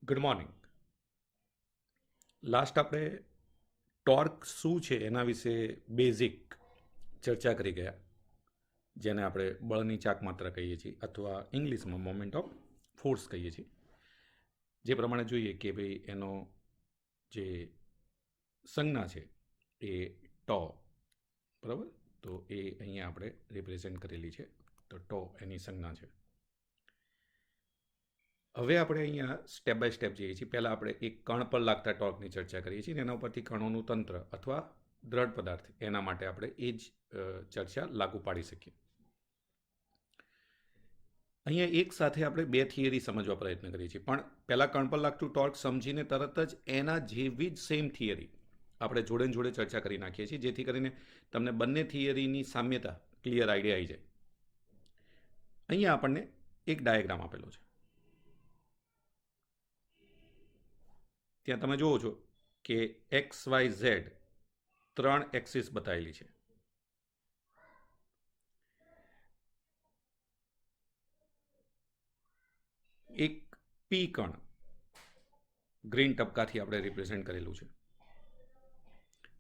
Good morning. Last આપણે torque શું છે એના વિશે બેઝિક ચર્ચા કરી ગયા, જેને આપણે બળની ચાક માત્રા કહીએ છીએ અથવા ઇંગ્લિશમાં મોમેન્ટ ઓફ ફોર્સ કહીએ છીએ. જે પ્રમાણે જોઈએ કે ભાઈ એનો જે સંજ્ઞા છે એ ટો, બરાબર. તો એ અહીંયા આપણે રિપ્રેઝેન્ટ કરેલી છે. તો ટો એની સંજ્ઞા છે. હવે આપણે અહીંયા સ્ટેપ બાય સ્ટેપ જઈએ છીએ. પહેલાં આપણે એક કણ પર લાગતા ટોર્કની ચર્ચા કરીએ છીએ અને એના ઉપરથી કણોનું તંત્ર અથવા દ્રઢ પદાર્થ એના માટે આપણે એ જ ચર્ચા લાગુ પાડી શકીએ. અહીંયા એક સાથે આપણે બે થિયરી સમજવા પ્રયત્ન કરીએ છીએ, પણ પહેલાં કણ પર લાગતું ટોર્ક સમજીને તરત જ એના જેવી જ સેમ થિયરી આપણે જોડે જોડે ચર્ચા કરી નાખીએ છીએ, જેથી કરીને તમને બંને થિયરીની સામ્યતા ક્લિયર આઈડિયા આવી જાય. અહીંયા આપણને એક ડાયાગ્રામ આપેલો છે. ત્યાં તમે જુઓ છો કે એક્સ વાય ઝેડ 3 એક્સિસ બતાવેલી છે. એક પી કણ ગ્રીન ટપકાથી આપણે રિપ્રેઝેન્ટ કરેલું છે.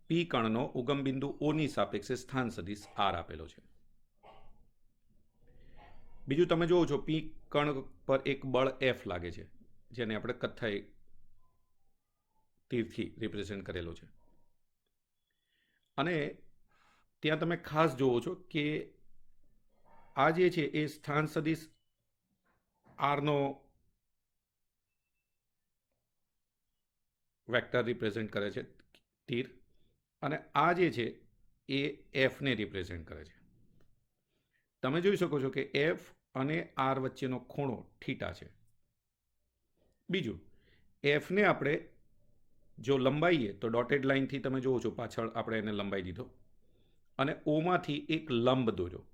પી કણનો ઉગમ બિંદુ ઓની સાપેક્ષે સ્થાન સદિશ આર આપેલો છે. બીજું તમે જુઓ છો પી કણ પર એક બળ એફ લાગે છે, જેને આપણે કથ્થાઈ તીરથી રિપ્રેઝેન્ટ કરેલો છે. અને ત્યાં તમે ખાસ જુઓ છો કે આ જે છે એ સ્થાન સદિશ આરનો વેક્ટર રિપ્રેઝેન્ટ કરે છે, તીર, અને આ જે છે એ એફને રિપ્રેઝેન્ટ કરે છે. તમે જોઈ શકો છો કે એફ અને આર વચ્ચેનો ખૂણો થીટા છે. બીજું, એફને આપણે જો લંબાઈએ તો ડોટેડ લાઇનથી તમે જુઓ છો પાછળ આપણે એને લંબાઈ દીધો, અને ઓમાંથી એક લંબ દોર્યો.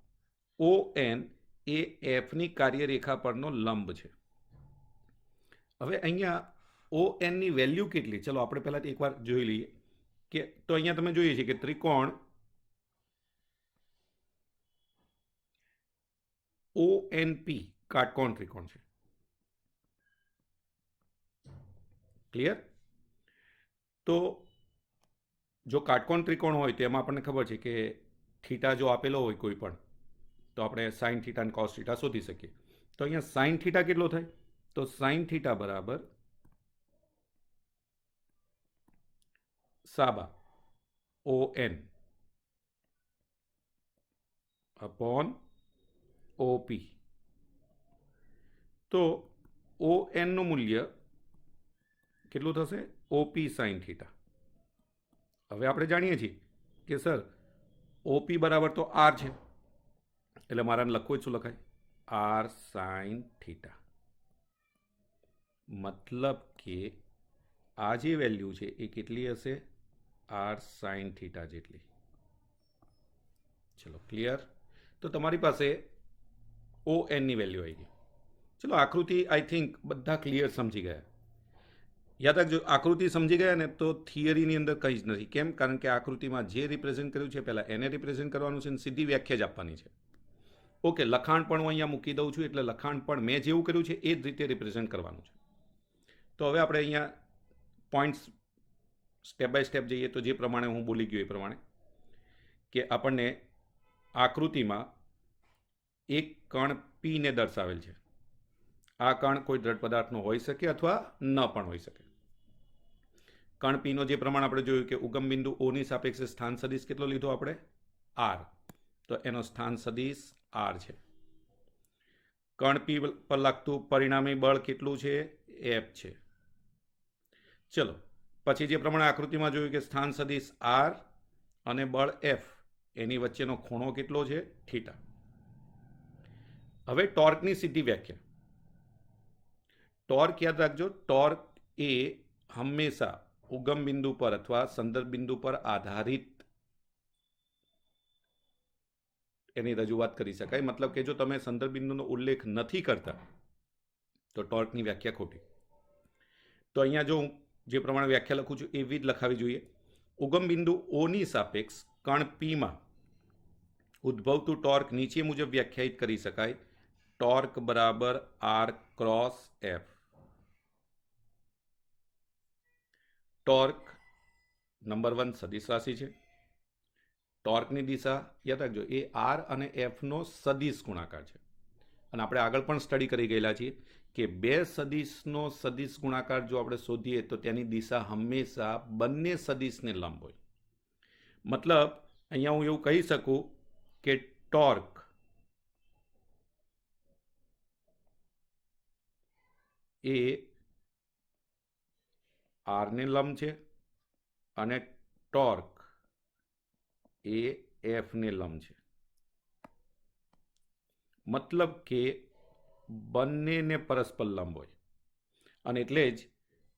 ઓ એન એ એફની કાર્યરેખા પરનો લંબ છે. હવે અહીંયા ઓ એનની વેલ્યુ કેટલી, ચલો આપણે પહેલાં એકવાર જોઈ લઈએ કે તો અહીંયા તમે જોઈએ છે કે ત્રિકોણ ઓ એન પી કાટકોણ ત્રિકોણ છે. ક્લિયર? તો જો કાટકોણ ત્રિકોણ હોય તો એમાં આપણને ખબર છે કે થીટા જો આપેલો હોય કોઈ પણ, તો આપણે સાઇન થીટા અને કોસ થીટા શોધી શકીએ. તો અહીંયા સાઇન થીટા કેટલો થાય? તો સાઇન થીટા બરાબર સાબા ઓ એન અપોન ઓપી. તો ઓ એનનું મૂલ્ય કેટલું થશે? OP sine theta. હવે આપણે જાણીએ છીએ કે સર ઓપી બરાબર તો આર છે, એટલે મારે લખવું જ શું લખાય? R sine theta. મતલબ કે આ જે વેલ્યુ છે એ કેટલી હશે? આર સાઇન થીટા જેટલી. ચલો ક્લિયર? તો તમારી પાસે ઓ એનની વેલ્યુ આવી ગઈ. ચલો આકૃતિ આઈ થિંક બધા ક્લિયર સમજી ગયા. યાદ રાખજો, આકૃતિ સમજી ગયા ને તો થિયરીની અંદર કંઈ જ નથી. કેમ? કારણ કે આકૃતિમાં જે રિપ્રેઝેન્ટ કર્યું છે પહેલાં એને રિપ્રેઝેન્ટ કરવાનું છે અને સીધી વ્યાખ્યા જ આપવાની છે. ઓકે, લખાણ પણ હું અહીંયા મૂકી દઉં છું, એટલે લખાણ પણ મેં જેવું કર્યું છે એ જ રીતે રિપ્રેઝેન્ટ કરવાનું છે. તો હવે આપણે અહીંયા પોઈન્ટ્સ સ્ટેપ બાય સ્ટેપ જઈએ. તો જે પ્રમાણે હું બોલી ગયો એ પ્રમાણે કે આપણને આકૃતિમાં એક કણ પીને દર્શાવેલ છે. આ કણ કોઈ દ્રઢ પદાર્થનો હોઈ શકે અથવા ન પણ હોઈ શકે. કણ પીનો જે પ્રમાણે આપણે જોયું કે ઉગમ બિંદુ ઓની સાપેક્ષે સ્થાન સદિશ કેટલો લીધો આપણે? આર. તો એનો સ્થાન સદિશ આર છે. કણ પી પર લાગતું પરિણામી બળ કેટલું છે? એફ છે. ચલો પછી જે પ્રમાણે આકૃતિમાં જોયું કે સ્થાન સદિશ આર અને બળ એફ એની વચ્ચેનો ખૂણો કેટલો છે? થીટા. હવે ટોર્કની સીધી વ્યાખ્યા. ટોર્ક યાદ રાખજો, ટોર્ક એ હંમેશા ઉગમ બિંદુ પર અથવા સંદર્ભ બિંદુ પર આધારિત એની રજૂઆત કરી શકાય. મતલબ કે જો તમે સંદર્ભ બિંદુનો ઉલ્લેખ નથી કરતા તો ટોર્કની વ્યાખ્યા ખોટી. તો અહીંયા જો હું જે પ્રમાણે વ્યાખ્યા લખું છું એવી જ લખાવી જોઈએ. ઉગમ બિંદુ ઓની સાપેક્ષ કણ પીમાં ઉદ્ભવતું ટોર્ક નીચે મુજબ વ્યાખ્યાયિત કરી શકાય. ટોર્ક બરાબર R cross F. Torque number 1 સદિશ રાશિ છે. ટોર્કની દિશા યાદ રાખજો, એ આર અને એફનો સદિશ ગુણાકાર છે. અને આપણે આગળ પણ સ્ટડી કરી ગયેલા છીએ કે બે સદિશનો સદિશ ગુણાકાર જો આપણે શોધીએ તો તેની દિશા હંમેશા બંને સદિશને લંબ હોય. મતલબ અહીંયા હું એવું કહી શકું કે ટોર્ક એ આરને લંબ છે અને ટોર્ક એ એફને લંબ છે. મતલબ કે બંનેને પરસ્પર લંબ હોય. અને એટલે જ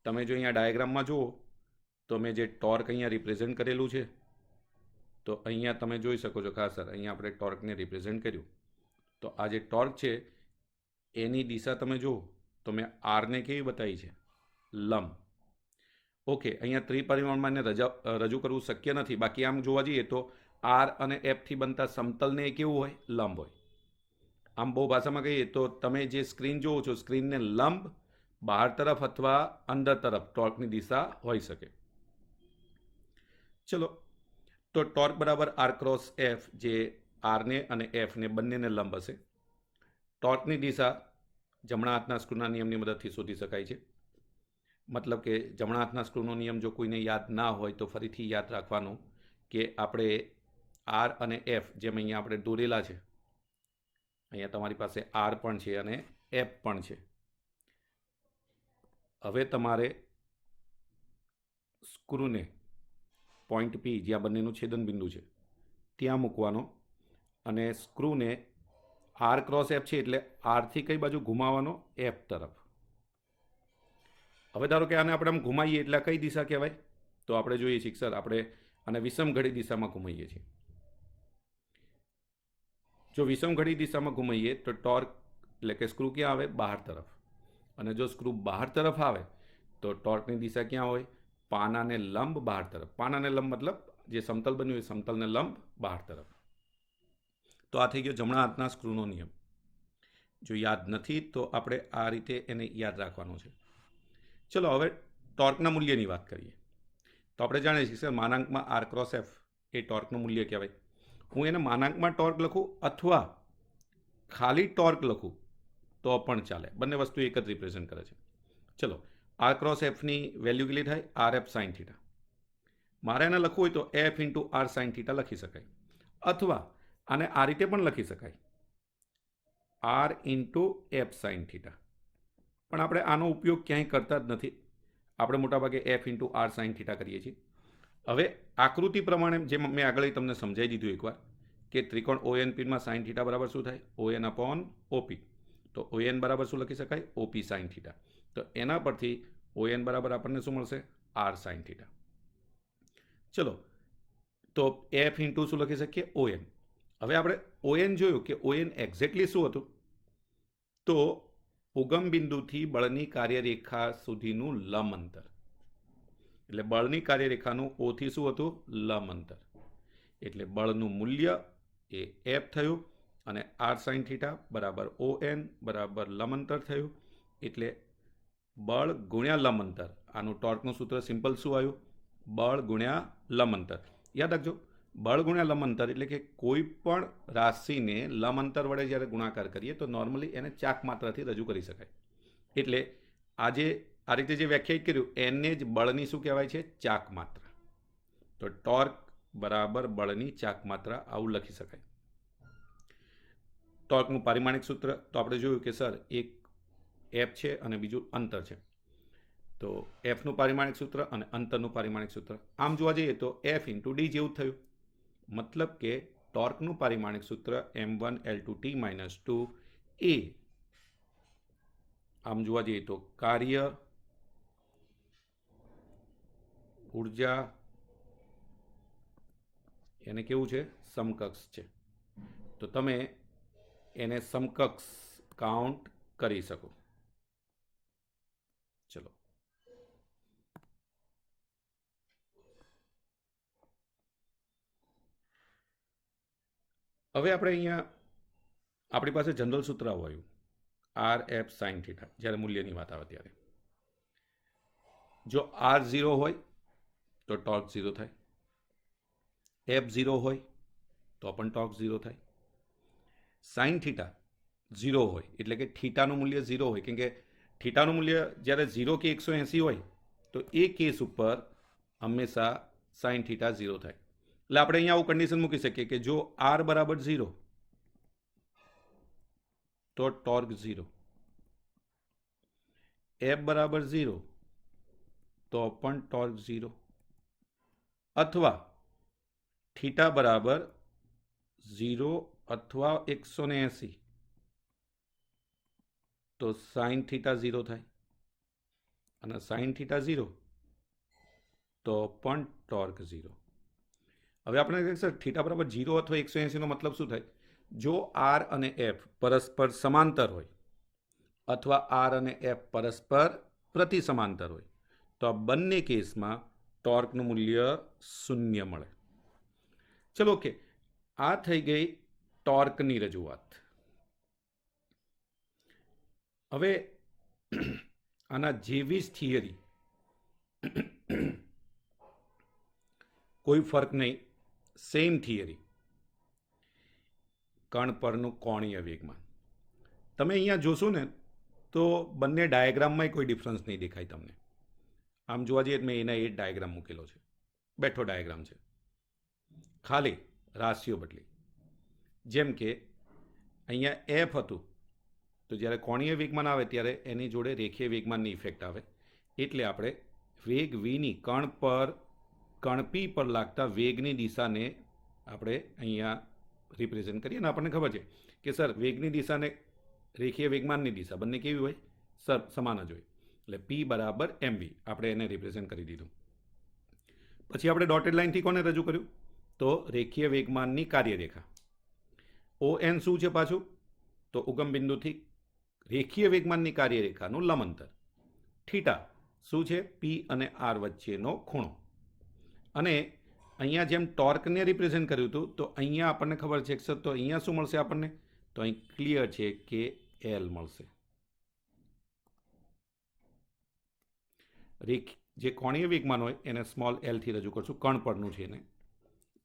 તમે જો અહીંયા ડાયાગ્રામમાં જુઓ તો મેં જે ટોર્ક અહીંયા રિપ્રેઝેન્ટ કરેલું છે, તો અહીંયા તમે જોઈ શકો છો, ખાસ સર અહીંયા આપણે ટોર્કને રિપ્રેઝેન્ટ કર્યું. તો આ જે ટોર્ક છે એની દિશા તમે જુઓ તો મેં આરને કેવી બતાવી છે? લંબ. ઓકે, અહીંયા ત્રિપરિમાણમાં એને રજૂ કરવું શક્ય નથી. બાકી આમ જોવા જઈએ તો આર અને એફથી બનતા સમતલને કેવું હોય? લંબ હોય. આમ બહુ ભાષામાં કહીએ તો તમે જે સ્ક્રીન જોવો છો, સ્ક્રીનને લંબ બહાર તરફ અથવા અંદર તરફ ટોર્કની દિશા હોઈ શકે. ચલો, તો ટોર્ક બરાબર આર ક્રોસ એફ, જે આરને અને એફને બંનેને લંબ હશે. ટોર્કની દિશા જમણા હાથના સ્ક્રૂના નિયમની મદદથી શોધી શકાય છે. મતલબ કે જમણા હાથના સ્ક્રૂનો નિયમ જો કોઈને યાદ ના હોય તો ફરીથી યાદ રાખવાનું કે આપણે આર અને એફ જેમ અહીંયા આપણે દોરેલા છે, અહીંયા તમારી પાસે આર પણ છે અને એફ પણ છે. હવે તમારે સ્ક્રૂને પોઈન્ટ પી, જ્યાં બંનેનું છેદન બિંદુ છે, ત્યાં મૂકવાનો અને સ્ક્રૂને આર ક્રોસ એફ છે એટલે આરથી કઈ બાજુ ઘુમાવવાનો? એફ તરફ. હવે ધારો કે આને આપણે આમ ઘુમાઈએ એટલે કઈ દિશા કહેવાય? તો આપણે જોઈએ છીએ સર, આપણે આને વિષમઘડી દિશામાં ઘુમાઈએ છીએ. જો વિષમઘડી દિશામાં ઘુમાઈએ તો ટોર્ક એટલે કે સ્ક્રૂ ક્યાં આવે? બહાર તરફ. અને જો સ્ક્રૂ બહાર તરફ આવે તો ટોર્કની દિશા ક્યાં હોય? પાનાને લંબ બહાર તરફ. પાનાને લંબ મતલબ જે સમતલ બન્યું એ સમતલને લંબ બહાર તરફ. તો આ થઈ ગયો જમણા હાથના સ્ક્રૂનો નિયમ. જો યાદ નથી તો આપણે આ રીતે એને યાદ રાખવાનું છે. ચલો હવે ટોર્કના મૂલ્યની વાત કરીએ. તો આપણે જાણીએ છીએ sir, માનાંકમાં R cross F A ટોર્કનું મૂલ્ય કહેવાય. હું એને માનાંકમાં ટોર્ક લખું અથવા ખાલી ટોર્ક લખું તો પણ ચાલે. બંને વસ્તુ એક જ રિપ્રેઝેન્ટ કરે છે. ચલો, આર ક્રોસ એફની વેલ્યુ કેટલી થાય? R F sine theta. મારે એને લખવું હોય તો F into R sine theta લખી શકાય. અથવા આને આ રીતે પણ લખી શકાય, R into F sine theta. પણ આપણે આનો ઉપયોગ ક્યાંય કરતા જ નથી. આપણે મોટાભાગે F into R sine theta કરીએ છીએ. હવે આકૃતિ પ્રમાણે જેમ મેં આગળ તમને સમજાવી દીધું એકવાર કે ત્રિકોણ ONPમાં સાઇન થીટા બરાબર શું થાય? ON upon OP. તો ON બરાબર શું લખી શકાય? OP sine theta. તો એના પરથી ON બરાબર આપણને શું મળશે? R sine theta. ચલો, તો એફ ઇન્ટુ શું લખી શકીએ? ON. હવે આપણે ON જોયું કે ON એક્ઝેક્ટલી શું હતું? તો ઉગમ બિંદુથી બળની કાર્યરેખા સુધીનું લંબ અંતર. એટલે બળની કાર્યરેખાનું ઓથી શું હતું? લંબ અંતર. એટલે બળનું મૂલ્ય એ એફ થયું અને આર સાઇન થીટા બરાબર ON બરાબર લંબ અંતર થયું. એટલે બળ ગુણ્યા લંબ અંતર. આનું ટોર્કનું સૂત્ર સિમ્પલ શું આવ્યું? બળ ગુણ્યા લંબ અંતર. યાદ રાખજો, બળ ગુણ્યા લંબ અંતર એટલે કે કોઈ પણ રાશિને લંબ અંતર વડે જ્યારે ગુણાકાર કરીએ તો નોર્મલી એને ચાક માત્રાથી રજૂ કરી શકાય. એટલે આજે આ રીતે જે વ્યાખ્યાયિત કર્યું એને જ બળની શું કહેવાય છે? ચાક માત્રા. તો ટોર્ક બરાબર બળની ચાક માત્રા, આવું લખી શકાય. ટોર્કનું પારિમાણિક સૂત્ર તો આપણે જોયું કે સર, એક એફ છે અને બીજું અંતર છે. તો એફનું પારિમાણિક સૂત્ર અને અંતરનું પારિમાણિક સૂત્ર આમ જોવા જઈએ તો એફ ઇન્ટુ ડી જેવું થયું. મતલબ કે ટોર્કનું પારિમાણિક સૂત્ર m1L2T - 2a. આમ જોવા જઈએ તો કાર્ય, ઉર્જા એને કેવું છે? સમકક્ષ છે. તો તમે એને સમકક્ષ કાઉન્ટ કરી શકો. ચલો, હવે આપણે અહીંયા આપણી પાસે જનરલ સૂત્ર આવ્યું આર એફ સાઇન થીટા, જ્યારે મૂલ્યની વાત આવે ત્યારે. જો R0 હોય તો ટોર્ક 0 થાય. એફ 0 હોય તો પણ ટોર્ક 0 થાય. સાઇન થીટા 0 હોય એટલે કે થીટાનું મૂલ્ય 0 હોય, કેમ કે થીટાનું મૂલ્ય જ્યારે 0 કે 180 હોય તો એ કેસ ઉપર હંમેશા સાઇન થીટા 0 થાય. એટલે આપણે અહીંયા આવું કન્ડિશન મૂકી શકીએ કે જો આર બરાબર 0 તો ટોર્ક 0, એફ બરાબર 0 તો પણ ટોર્ક 0, અથવા થીટા બરાબર 0 અથવા 180 તો સાઇન થીટા 0 થાય, અને સાઇન થીટા 0 તો પણ ટોર્ક 0. હવે આપણે કહીએ સર થીટા બરાબર 0 અથવા 180નો મતલબ શું થાય? જો આર અને એફ પરસ્પર સમાંતર હોય અથવા આર અને એફ પરસ્પર પ્રતિ સમાંતર હોય તો આ બંને કેસમાં ટોર્કનું મૂલ્ય 0 મળે. ચલો ઓકે, આ થઈ ગઈ ટોર્કની રજૂઆત. હવે આના જેવી જ થિયરી, કોઈ ફર્ક નહીં, સેમ થિયરી, કણ પરનું કોણીય વેગમાન. તમે અહીંયા જોશો ને તો બંને ડાયાગ્રામમાં કોઈ ડિફરન્સ નહીં દેખાય તમને. આમ જોવા જઈએ મેં એના એ ડાયાગ્રામ મૂકેલો છે, બેઠો ડાયાગ્રામ છે, ખાલી રાશિઓ બદલી. જેમ કે અહીંયા એફ હતું તો જ્યારે કોણીય વેગમાન આવે ત્યારે એની જોડે રેખીય વેગમાનની ઇફેક્ટ આવે, એટલે આપણે વેગ વીની કણ પી પર લાગતા વેગની દિશાને આપણે અહીંયા રિપ્રેઝેન્ટ કરીએ. અને આપણને ખબર છે કે સર વેગની દિશાને રેખીય વેગમાનની દિશા બંને કેવી હોય? સર સમાન જ હોય. એટલે પી બરાબર એમવી આપણે એને રિપ્રેઝેન્ટ કરી દીધું. પછી આપણે ડોટેડ લાઇનથી કોને રજૂ કર્યું? તો રેખીય વેગમાનની કાર્યરેખા. ઓ એન શું છે પાછું? તો ઉગમ બિંદુથી રેખીય વેગમાનની કાર્યરેખાનું લંબ અંતર. થીટા શું છે? પી અને આર વચ્ચેનો ખૂણો. અને અહીંયા જેમ ટોર્કને રિપ્રેઝેન્ટ કર્યું હતું તો અહીંયા આપણને ખબર છે કે તો અહીંયા શું મળશે આપણને? તો અહીં ક્લિયર છે કે એલ મળશે. જે કોણીય વેગમાન હોય એને સ્મોલ એલથી રજૂ કરશું, કણ પરનું છે એને,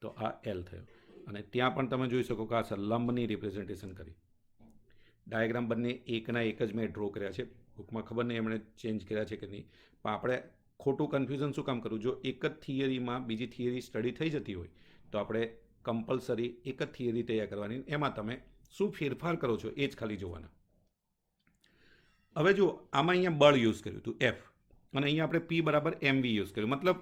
તો આ એલ થયો. અને ત્યાં પણ તમે જોઈ શકો કે આ લંબની રિપ્રેઝેન્ટેશન કરી. ડાયાગ્રામ બંને એકના એક જ મેં ડ્રો કર્યા છે, બુકમાં ખબર નહીં એમણે ચેન્જ કર્યા છે કે નહીં, પણ આપણે ખોટું કન્ફ્યુઝન શું કામ કરવું? જો એક જ થિયરીમાં બીજી થિયરી સ્ટડી થઈ જતી હોય તો આપણે કમ્પલસરી એક જ થિયરી તૈયાર કરવાની, એમાં તમે શું ફેરફાર કરો છો એ જ ખાલી જોવાના. હવે જો આમાં અહીંયા બળ યુઝ કર્યું હતું એફ, અને અહીંયા આપણે પી બરાબર એમવી યુઝ કર્યું. મતલબ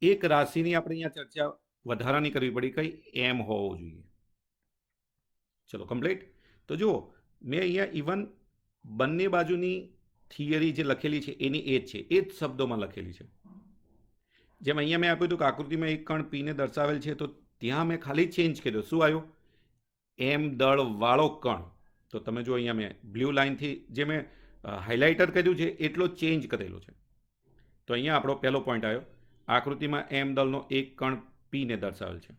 એક રાશિની આપણે અહીંયા ચર્ચા વધારાની કરવી પડી, કઈ? એમ હોવો જોઈએ. ચલો કમ્પ્લીટ. તો જુઓ મેં અહીંયા ઇવન બંને બાજુની થિયરી જે લખેલી છે એની એ જ છે, એ જ શબ્દોમાં લખેલી છે. જેમ અહીંયા મેં આપ્યું હતું કે આકૃતિમાં એક કણ પીને દર્શાવેલ છે, તો ત્યાં મેં ખાલી ચેન્જ કર્યો. શું આવ્યો? એમ દળવાળો કણ. તો તમે જો અહીંયા મેં બ્લુ લાઇનથી જે મેં હાઇલાઇટર કર્યું છે એટલો ચેન્જ કરેલો છે. તો અહીંયા આપણો પહેલો પોઈન્ટ આવ્યો, આકૃતિમાં એમ દળનો એક કણ પીને દર્શાવેલ છે.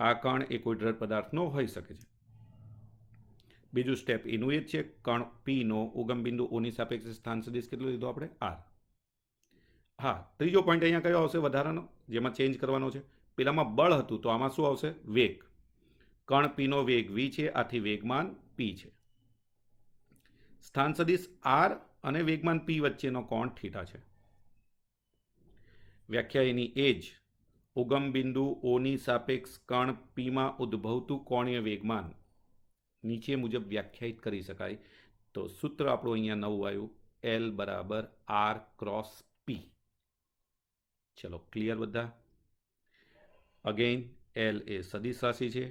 આ કણ એ કોઈ દ્રઢ પદાર્થનો હોઈ શકે છે. બીજું સ્ટેપ એનું એ જ છે, કણ પીનો ઉગમ બિંદુ ઓની સાપેક્ષે સ્થાન સદિશ કેટલો લીધો આપણે? આર. હા, ત્રીજો પોઈન્ટ અહીંયા કયો આવશે વધારાનો, જેમાં ચેન્જ કરવાનો છે? પેલામાં બળ હતું તો આમાં શું આવશે? વેગ. કણ પીનો વેગ વી છે, આથી વેગમાન પી છે. સ્થાન સદિશ આર અને વેગમાન પી વચ્ચેનો કોણ થીટા છે. વ્યાખ્યા એની એ જ, ઉગમ બિંદુ ઓની સાપેક્ષ કણ પીમાં ઉદ્ભવતું કોણીય વેગમાન નીચે મુજબ વ્યાખ્યાયિત કરી શકાય. તો સૂત્ર આપણું અહીંયા નવું આવ્યું, એલ બરાબર આર ક્રોસ પી. ચલો ક્લિયર બધા? અગેન એલ એ સદિશ રાશિ છે,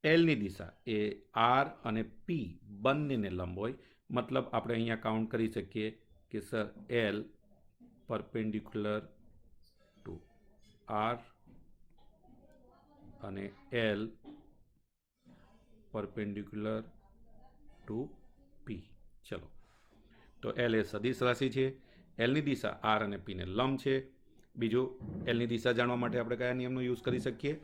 એલની દિશા એ આર અને પી બંનેને લંબ હોય. મતલબ આપણે અહીંયા કાઉન્ટ કરી શકીએ કે sir L perpendicular to R અને એલ પરપેન્ડિક્યુલર ટુ પી. ચલો, તો એલ એ સદિશ રાશિ છે, એલની દિશા આર અને પીને લંબ છે. બીજું, એલની દિશા જાણવા માટે આપણે કયા નિયમનો યુઝ કરી શકીએ?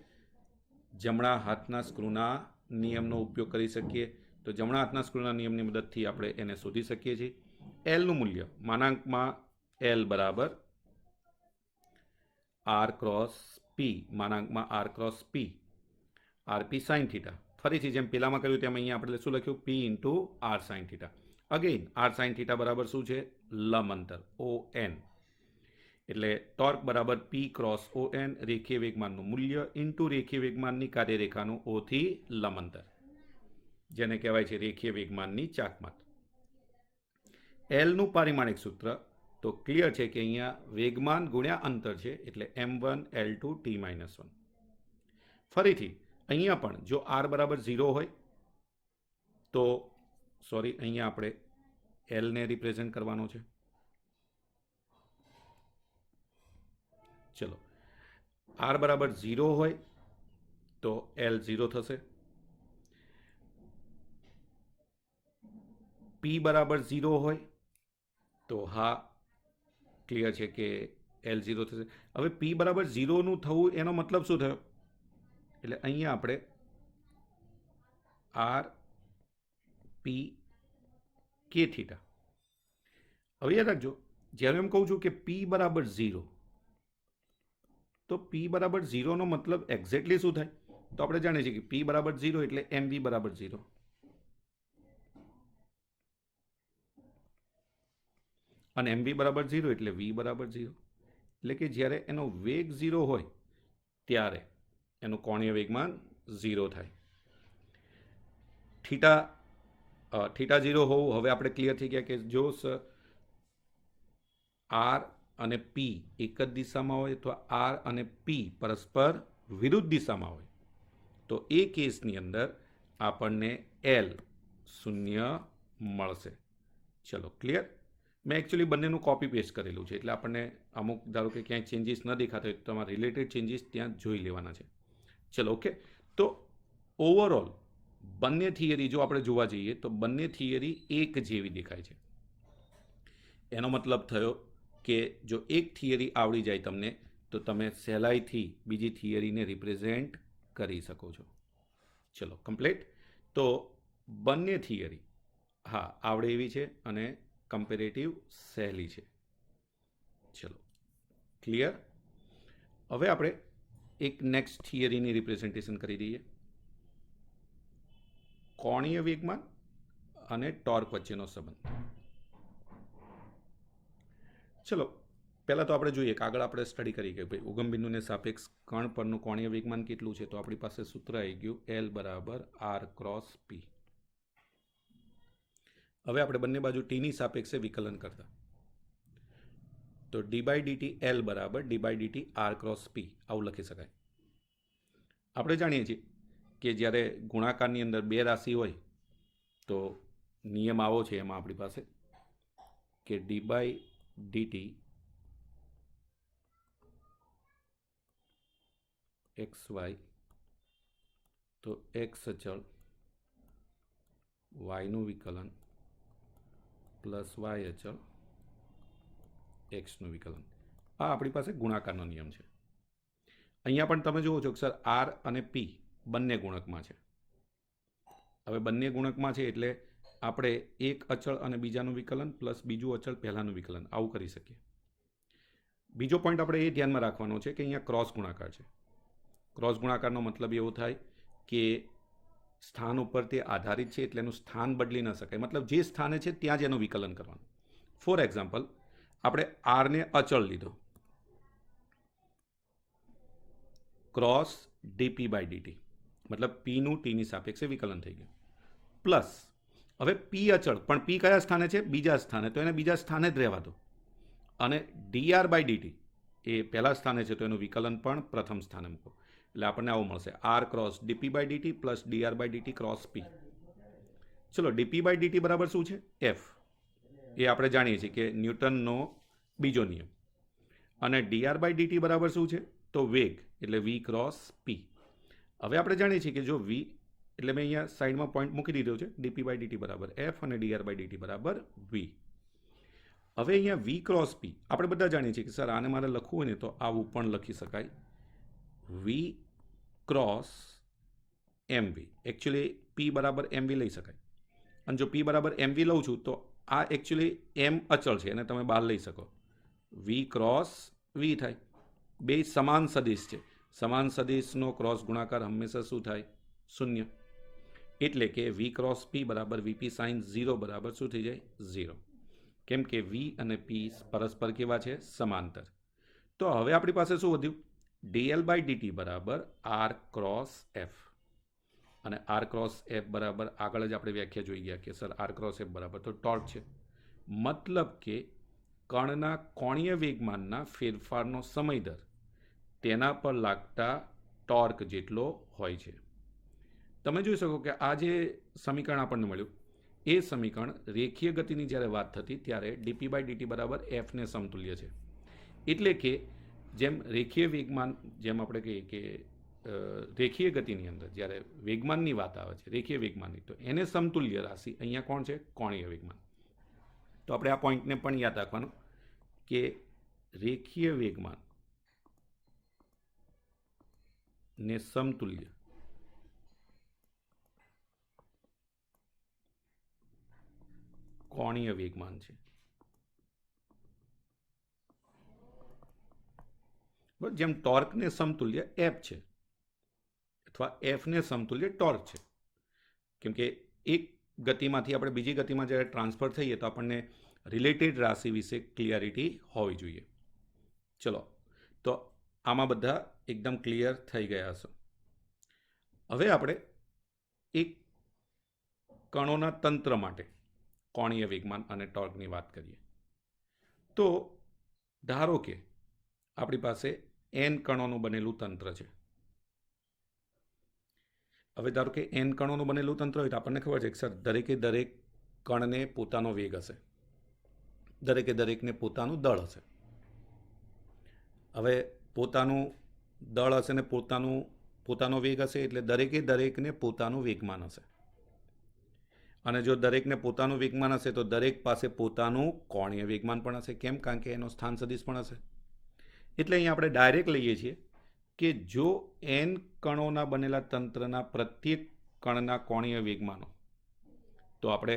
જમણા હાથના સ્ક્રૂના નિયમનો ઉપયોગ કરી શકીએ. તો જમણા હાથના સ્ક્રૂના નિયમની મદદથી આપણે એને શોધી શકીએ છીએ. એલનું મૂલ્ય માનાંકમાં એલ બરાબર આર ક્રોસ પી માનાંકમાં R cross P RP sine theta. ફરીથી જેમ પેલામાં કર્યું તેમ અહીંયા આપણે શું લખ્યું P into R sine theta. Again R sine theta બરાબર શું છે લંબ અંતર ઓ એન, એટલે ટોર્ક બરાબર પી ક્રોસ ઓ એન રેખીય વેગમાનનું મૂલ્ય ઇન્ટુ રેખીય વેગમાનની કાર્યરેખાનું ઓ થી લંબ અંતર, જેને કહેવાય છે રેખીય વેગમાનની ચાકમાત. એલનું પારિમાણિક સૂત્ર તો ક્લિયર છે કે અહીંયા વેગમાન ગુણ્યા અંતર છે, એટલે m1 l2 t-1. ફરીથી અહીંયા પણ જો r બરાબર 0 હોય તો સોરી અહીંયા આપણે એલને રિપ્રેઝેન્ટ કરવાનો છે. ચલો r બરાબર 0 હોય તો l 0 થશે, p બરાબર 0 હોય તો હા ક્લિયર છે કે l 0 થશે. હવે p બરાબર 0નું થવું એનો મતલબ શું થયો, એટલે અહીંયા આપણે આર પી કે થીટા. હવે યાદ રાખજો જ્યારે એમ કહું છું કે p બરાબર 0 તો p બરાબર 0નો મતલબ એક્ઝેક્ટલી શું થાય, તો આપણે જાણીએ છીએ કે p બરાબર 0 એટલે mv બરાબર 0, અને mv બરાબર 0 એટલે v બરાબર 0. એટલે કે જ્યારે એનો વેગ 0 હોય ત્યારે એનું કોણીય વેગમાન 0 થાય. થીટા 0 હોવું હવે આપણે ક્લિયર થઈ ગયા કે જો આર અને પી એક જ દિશામાં હોય તો આર અને પી પરસ્પર વિરુદ્ધ દિશામાં હોય તો એ કેસની અંદર આપણને એલ 0 મળશે. ચલો ક્લિયર. મેં એકચ્યુઅલી બંનેનું કોપી પેસ્ટ કરેલું છે, એટલે આપણને અમુક ધારો કે ક્યાંય ચેન્જીસ ન દેખાતા હોય તો તમારે રિલેટેડ ચેન્જીસ ત્યાં જોઈ લેવાના છે. ચલો ઓકે. તો ઓવરઓલ બંને થિયરી જો આપણે જોવા જઈએ તો બંને થિયરી એક જેવી દેખાય છે. એનો મતલબ થયો કે જો એક થિયરી આવડી જાય તમને તો તમે સહેલાઈથી બીજી થિયરીને રિપ્રેઝેન્ટ કરી શકો છો. ચલો કમ્પ્લીટ. તો બંને થિયરી હા આવડે એવી છે અને કમ્પેરેટિવ સહેલી છે. ચલો ક્લિયર. હવે આપણે એક નેક્સ્ટ થિયરીની રિપ્રેઝેન્ટેશન કરી દઈએ, કોણીય વેગમાન અને ટોર્ક વચ્ચેનો સંબંધ. ચલો પહેલાં તો આપણે જોઈએ કે આગળ આપણે સ્ટડી કરી કે ભાઈ ઉગમ બિંદુને સાપેક્ષ કણ પરનું કોણીય વેગમાન કેટલું છે, તો આપણી પાસે સૂત્ર આવી ગયું એલ બરાબર આર ક્રોસ પી. હવે આપણે બંને બાજુ ટીની સાપેક્ષે વિકલન કરતા તો ડી બાય ડીટી એલ બરાબર D by D T R cross P આવું લખી શકાય. આપણે જાણીએ છીએ કે જ્યારે ગુણાકારની અંદર બે રાશિ હોય તો નિયમ આવો છે એમાં આપણી પાસે કે D by DT X Y તો એક્સ અચળ વાયનું વિકલન પ્લસ વાય અચળ એક્સનું વિકલન. આ આપણી પાસે ગુણાકારનો નિયમ છે. અહીંયા પણ તમે જુઓ છો કે સર આર અને પી બંને ગુણકમાં છે. હવે બંને ગુણકમાં છે એટલે આપણે એક અચળ અને બીજાનું વિકલન પ્લસ બીજું અચળ પહેલાંનું વિકલન આવું કરી શકીએ. બીજો પોઈન્ટ આપણે એ ધ્યાનમાં રાખવાનો છે કે અહીંયા ક્રોસ ગુણાકાર છે. ક્રોસ ગુણાકારનો મતલબ એવો થાય કે સ્થાન ઉપર તે આધારિત છે એટલે એનું સ્થાન બદલી ન શકાય, મતલબ જે સ્થાને છે ત્યાં જ એનું વિકલન કરવાનું. ફોર એક્ઝામ્પલ આપણે આરને અચળ લીધો, ક્રોસ ડીપી બાય ડીટી મતલબ પીનું ટીની સાપેક્ષે વિકલન થઈ ગયું, પ્લસ હવે પી અચળ પણ પી કયા સ્થાને છે, બીજા સ્થાને, તો એને બીજા સ્થાને જ રહેવા દો, અને ડીઆર બાય ડીટી એ પહેલા સ્થાને છે તો એનું વિકલન પણ પ્રથમ સ્થાને મૂકો, એટલે આપણને આવું મળશે R cross D P by D T plus D R by D T cross P. ચલો ડીપી બાય ડીટી બરાબર શું છે એફ, એ આપણે જાણીએ છીએ કે ન્યૂટનનો બીજો નિયમ, અને ડીઆર બાય ડીટી બરાબર શું છે તો વેગ એટલે વી ક્રોસ પી. હવે આપણે જાણીએ છીએ કે જો વી એટલે મેં અહીંયા સાઈડમાં પોઈન્ટ મૂકી દીધો છે ડીપી બાય ડીટી બરાબર એફ અને ડીઆર બાય ડીટી બરાબર વી. હવે અહીંયા વી ક્રોસ પી આપણે બધા જાણીએ છીએ કે સર આને મારે લખવું હોય ને તો આવું પણ લખી શકાય વી ક્રોસ એમવી. એકચ્યુઅલી પી બરાબર એમવી લઈ શકાય, અને જો પી બરાબર એમવી લઉં છું તો આ એકચ્યુઅલી એમ અચળ છે અને તમે બહાર લઈ શકો, વી ક્રોસ વી થાય. બે સમાન સદિશ છે, સમાન સદિશનો ક્રોસ ગુણાકાર હંમેશા શું થાય? શૂન્ય. એટલે કે વી ક્રોસ પી બરાબર વીપી સાઇન 0 બરાબર શું થઈ જાય? 0. કેમ કે વી અને પી પરસ્પર કેવા છે? સમાંતર. તો હવે આપણી પાસે શું વધ્યું? dl બાય dt બરાબર આર ક્રોસ એફ. અને આર ક્રોસ એફ બરાબર આગળ જ આપણે વ્યાખ્યા જોઈ ગયા કે સર આર ક્રોસ એફ બરાબર તો ટોર્ક છે. મતલબ કે કણના કોણીય વેગમાનના ફેરફારનો સમય દર તેના પર લાગતા ટોર્ક જેટલો હોય છે. તમે જોઈ શકો કે આ જે સમીકરણ આપણને મળ્યું એ સમીકરણ રેખીય ગતિની જ્યારે વાત થતી ત્યારે ડીપી બાય ડીટી બરાબર એફને સમતુલ્ય છે. એટલે કે જેમ રેખીય વેગમાન, જેમ આપણે કહીએ કે રેખીય ગતિની અંદર જ્યારે વેગમાનની વાત આવે છે, રેખીય વેગમાનની, તો એને સમતુલ્ય રાશિ અહીંયા કોણ છે? કોણીય વેગમાન. તો આપણે આ પોઈન્ટને પણ યાદ રાખવાનું કે રેખીય વેગમાન ને સમતુલ્ય કોણીય વેગમાન છે. જેમ ટોર્કને સમતુલ્ય એફ છે અથવા એફને સમતુલ્ય ટોર્ક છે. કેમ કે એક ગતિમાંથી આપણે બીજી ગતિમાં જ્યારે ટ્રાન્સફર થઈએ તો આપણને રિલેટેડ રાશિ વિશે ક્લિયરિટી હોવી જોઈએ. ચલો, તો આમાં બધા એકદમ ક્લિયર થઈ ગયા હશે. હવે આપણે એક કણોના તંત્ર માટે કોણીય વેગમાન અને ટોર્કની વાત કરીએ. તો ધારો કે આપણી પાસે n કણોનું બનેલું તંત્ર છે. હવે ધારો કે n કણોનું બનેલું તંત્ર હોય તો આપણને ખબર છે કે સર દરેકે દરેક કણને પોતાનો વેગ હશે, દરેકે દરેકને પોતાનું દળ હશે. હવે પોતાનું દળ હશે ને પોતાનો વેગ હશે એટલે દરેકે દરેકને પોતાનું વેગમાન હશે. અને જો દરેકને પોતાનું વેગમાન હશે તો દરેક પાસે પોતાનું કોણીય વેગમાન પણ હશે. કેમ? કારણ કે એનો સ્થાન સદિશ પણ હશે. એટલે અહીં આપણે ડાયરેક્ટ લઈએ છીએ કે જો n કણોના બનેલા તંત્રના પ્રત્યેક કણના કોણીય વેગમાનો, તો આપણે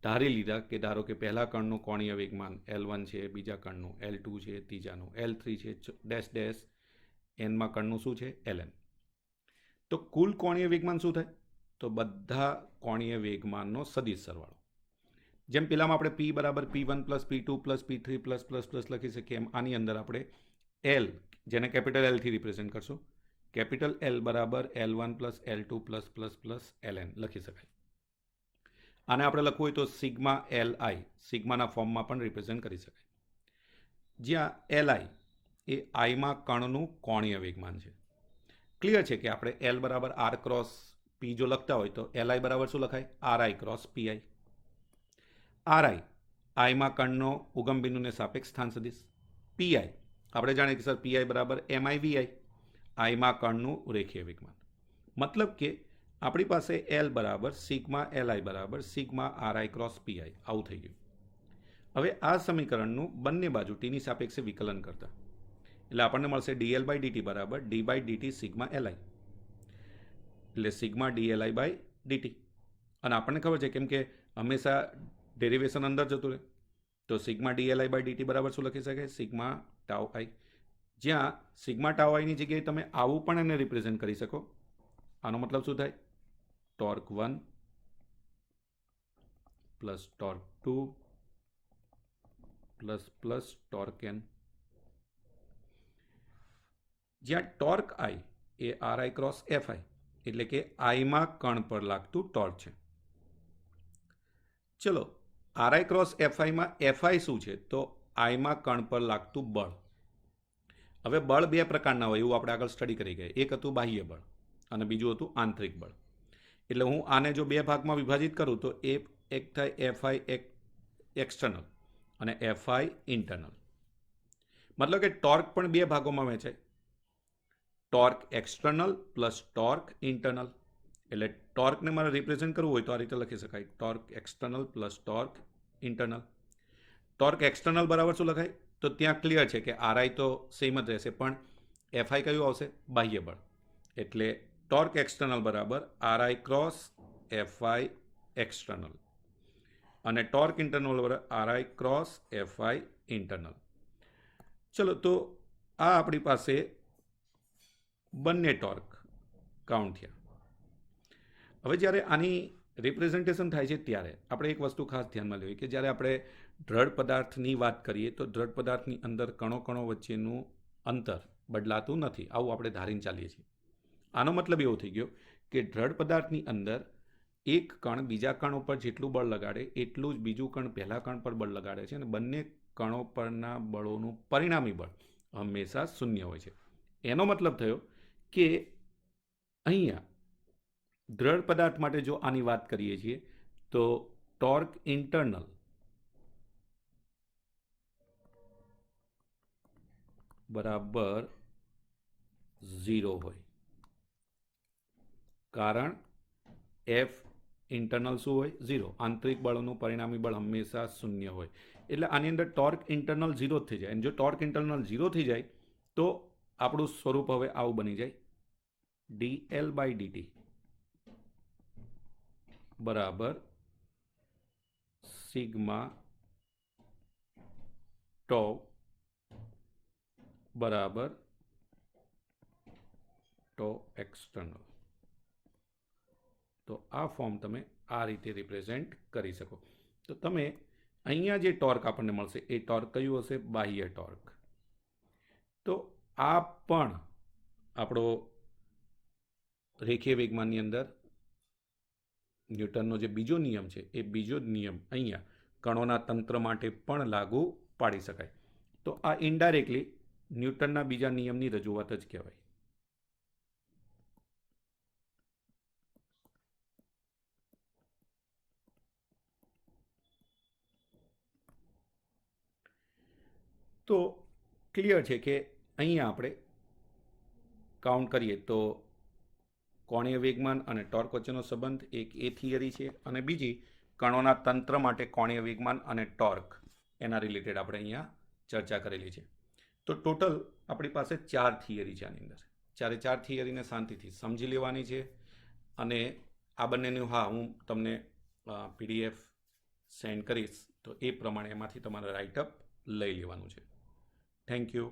ધારી લીધા કે ધારો કે પહેલા કણનું કોણીય વેગમાન L1 છે, બીજા કણનું L2 છે, ત્રીજાનું L3 છે, ડેશ ડેશ એનમાં કણનું શું છે? Ln. તો કુલ કોણીય વેગમાન શું થાય? તો બધા કોણીય વેગમાનનો સદિશ સરવાળો. જેમ પેલામાં આપણે p બરાબર p1 plus p2 plus p3 plus plus plus લખી શકીએ, એમ આની અંદર આપણે L, જેને કેપિટલ L થી રિપ્રેઝેન્ટ કરશું, કેપિટલ L બરાબર L1 plus L2 plus plus plus Ln લખી શકાય. આને આપણે લખવું હોય તો સિગ્મા Li, સિગ્માના ફોર્મમાં પણ રિપ્રેઝેન્ટ કરી શકાય. જ્યાં Li એ આઈમાં કણનું કોણીય વેગમાન છે. ક્લિયર છે કે આપણે L બરાબર R ક્રોસ P જો લખતા હોય તો Li બરાબર શું લખાય? Ri cross Pi. Ri આઈમાં કણનો ઉગમ બિંદુને સાપેક્ષ સ્થાન સદિશ. Pi આપણે જાણીએ કે સર Pi બરાબર MI Vi, આઈમાં કણનું રેખીય વેગમાન. મતલબ કે આપણી પાસે L બરાબર સિગ્મા Li બરાબર સિગ્મા Ri ક્રોસ Pi આવું થઈ ગયું. હવે આ સમીકરણનું બંને બાજુ ટીની સાપેક્ષે વિકલન કરતા એટલે આપણને મળશે dl બાય dt બરાબર d by dt sigma Li, એટલે સિગ્મા dli બાય dt. અને આપણને ખબર છે કેમ કે હંમેશા ડેરિવેશન અંદર જતું રહે, તો સિગ્મા dli બાય dt બરાબર શું લખી શકાય? સિગ્મા ટાઉ આઈ. જ્યાં સિગ્મા ટાઉ આઈની જગ્યાએ તમે આવું પણ એને રિપ્રેઝેન્ટ કરી શકો. આનો મતલબ શું થાય? Torque 1 plus torque 2 plus plus torque n. જ્યાં ટોર્ક આઈ એ Ri ક્રોસ Fi, એટલે કે આઈમાં કણ પર લાગતું ટોર્ક છે. ચલો, Ri ક્રોસ Fiમાં Fi શું છે? તો આઈમાં કણ પર લાગતું બળ. હવે બળ બે પ્રકારના હોય એવું આપણે આગળ સ્ટડી કરી ગયા. એક હતું બાહ્ય બળ અને બીજું હતું આંતરિક બળ. એટલે હું આને જો બે ભાગમાં વિભાજિત કરું તો એક થાય Fi એક્સટર્નલ અને Fi ઇન્ટરનલ. મતલબ કે ટોર્ક પણ બે ભાગોમાં વહેંચાય, torque external plus torque internal. એટલે ટોર્કને મારે રિપ્રેઝેન્ટ કરવું હોય તો આ રીતે લખી શકાય, torque external plus torque internal. Torque external બરાબર શું લખાય? તો ત્યાં ક્લિયર છે કે Ri તો સેમ જ રહેશે, પણ Fi કયું આવશે? બાહ્ય બળ. એટલે ટોર્ક એક્સટર્નલ બરાબર Ri ક્રોસ Fi એક્સટર્નલ અને ટોર્ક ઇન્ટરનલ બરાબર Ri ક્રોસ Fi ઇન્ટરનલ. ચલો, તો આ આપણી પાસે બંને ટોર્ક કાઉન્ટ થયા. હવે જ્યારે આની રિપ્રેઝન્ટેશન થાય છે ત્યારે આપણે એક વસ્તુ ખાસ ધ્યાનમાં લેવી કે જ્યારે આપણે દ્રઢ પદાર્થની વાત કરીએ તો દ્રઢ પદાર્થની અંદર કણો કણો વચ્ચેનું અંતર બદલાતું નથી, આવું આપણે ધારીને ચાલીએ છીએ. આનો મતલબ એવો થઈ ગયો કે દ્રઢ પદાર્થની અંદર એક કણ બીજા કણ ઉપર જેટલું બળ લગાડે એટલું જ બીજું કણ પહેલા કણ પર બળ લગાડે છે, અને બંને કણો પરના બળોનું પરિણામી બળ હંમેશા શૂન્ય હોય છે. એનો મતલબ થયો કે અહીંયા દ્રઢ પદાર્થ માટે જો આની વાત કરીએ છીએ તો ટોર્ક ઇન્ટરનલ બરાબર 0 હોય, કારણ એફ ઇન્ટરનલ શું હોય? 0. આંતરિક બળનું પરિણામી બળ હંમેશા શૂન્ય હોય. એટલે આની અંદર ટોર્ક ઇન્ટરનલ 0 થઈ જાય. અને જો ટોર્ક ઇન્ટરનલ 0 થઈ જાય તો આપણું સ્વરૂપ હવે આવું બની જાય, dl/dt બરાબર સિગ્મા ટો બરાબર ટો એક્સટર્નલ. તો આ ફોર્મ તમે આ રીતે રિપ્રેઝેન્ટ કરી શકો. તો તમે અહીંયા જે ટોર્ક આપણને મળશે એ ટોર્ક કયું હશે? બાહ્ય ટોર્ક. તો આ પણ આપણો રેખીય વેગમાનની અંદર ન્યૂટનનો જે બીજો નિયમ છે એ બીજો જ નિયમ અહીંયા કણોના તંત્ર માટે પણ લાગુ પાડી શકાય. તો આ ઇનડાયરેક્ટલી ન્યૂટનના બીજા નિયમની રજૂઆત જ કહેવાય. તો ક્લિયર છે કે અહીંયા આપણે કાઉન્ટ કરીએ તો કોણીય વેગમાન અને ટોર્ક વચ્ચેનો સંબંધ એક એ થિયરી છે, અને બીજી કણોના તંત્ર માટે કોણીય વેગમાન અને ટોર્ક એના રિલેટેડ આપણે અહીંયા ચર્ચા કરેલી છે. તો ટોટલ આપણી પાસે 4 થિયરી છે આની અંદર. ચાર થિયરીને શાંતિથી સમજી લેવાની છે, અને આ બંનેનું હું તમને PDF સેન્ડ કરીશ, તો એ પ્રમાણે એમાંથી તમારે રાઇટઅપ લઈ લેવાનું છે. Thank you.